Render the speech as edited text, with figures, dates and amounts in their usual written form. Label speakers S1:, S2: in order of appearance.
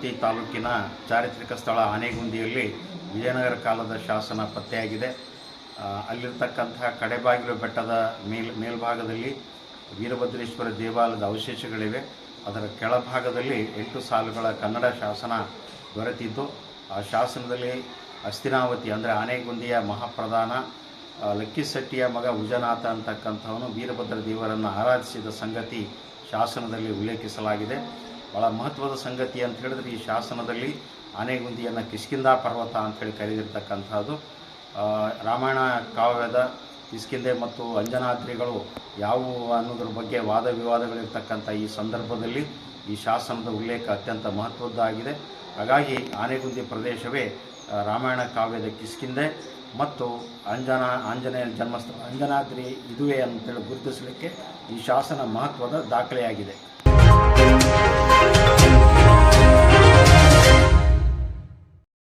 S1: ಭದ್ರಾವತಿ ತಾಲೂಕಿನ ಚಾರಿತ್ರಿಕ ಸ್ಥಳ ಆನೆಗುಂದಿಯಲ್ಲಿ ವಿಜಯನಗರ ಕಾಲದ ಶಾಸನ ಪತ್ತೆಯಾಗಿದೆ. ಅಲ್ಲಿರ್ತಕ್ಕಂತಹ ಕಡೆಬಾಗಿಲು ಬೆಟ್ಟದ ಮೇಲ್ಭಾಗದಲ್ಲಿ ವೀರಭದ್ರೇಶ್ವರ ದೇವಾಲಯದ ಅವಶೇಷಗಳಿವೆ. ಅದರ ಕೆಳಭಾಗದಲ್ಲಿ 8 ಸಾಲುಗಳ ಕನ್ನಡ ಶಾಸನ ದೊರೆತಿದ್ದು, ಆ ಶಾಸನದಲ್ಲಿ ಹಸ್ತಿನಾವತಿ ಅಂದರೆ ಆನೆಗುಂದಿಯ ಮಹಾಪ್ರಧಾನ ಲಕ್ಕಿಸೆಟ್ಟಿಯ ಮಗ ಉಜನಾಥ ಅಂತಕ್ಕಂಥವನು ವೀರಭದ್ರ ದೇವರನ್ನು ಆರಾಧಿಸಿದ ಸಂಗತಿ ಶಾಸನದಲ್ಲಿ ಉಲ್ಲೇಖಿಸಲಾಗಿದೆ. ಭಾಳ ಮಹತ್ವದ ಸಂಗತಿ ಅಂತ ಹೇಳಿದ್ರೆ, ಈ ಶಾಸನದಲ್ಲಿ ಆನೆಗುಂದಿಯನ್ನು ಕಿಷ್ಕಿಂಧಾ ಪರ್ವತ ಅಂಥೇಳಿ ಕರೆದಿರ್ತಕ್ಕಂಥದ್ದು. ರಾಮಾಯಣ ಕಾವ್ಯದ ಕಿಷ್ಕಿಂಧೆ ಮತ್ತು ಅಂಜನಾದ್ರಿಗಳು ಯಾವುವು ಅನ್ನೋದ್ರ ಬಗ್ಗೆ ವಾದ ವಿವಾದಗಳಿರ್ತಕ್ಕಂಥ ಈ ಸಂದರ್ಭದಲ್ಲಿ ಈ ಶಾಸನದ ಉಲ್ಲೇಖ ಅತ್ಯಂತ ಮಹತ್ವದ್ದಾಗಿದೆ. ಹಾಗಾಗಿ ಆನೆಗುಂದಿ ಪ್ರದೇಶವೇ ರಾಮಾಯಣ ಕಾವ್ಯದ ಕಿಷ್ಕಿಂಧೆ ಮತ್ತು ಆಂಜನೇಯ ಜನ್ಮಸ್ಥಳ ಅಂಜನಾದ್ರಿ ಇದುವೇ ಅಂತೇಳಿ ಗುರುತಿಸಲಿಕ್ಕೆ ಈ ಶಾಸನ ಮಹತ್ವದ ದಾಖಲೆಯಾಗಿದೆ.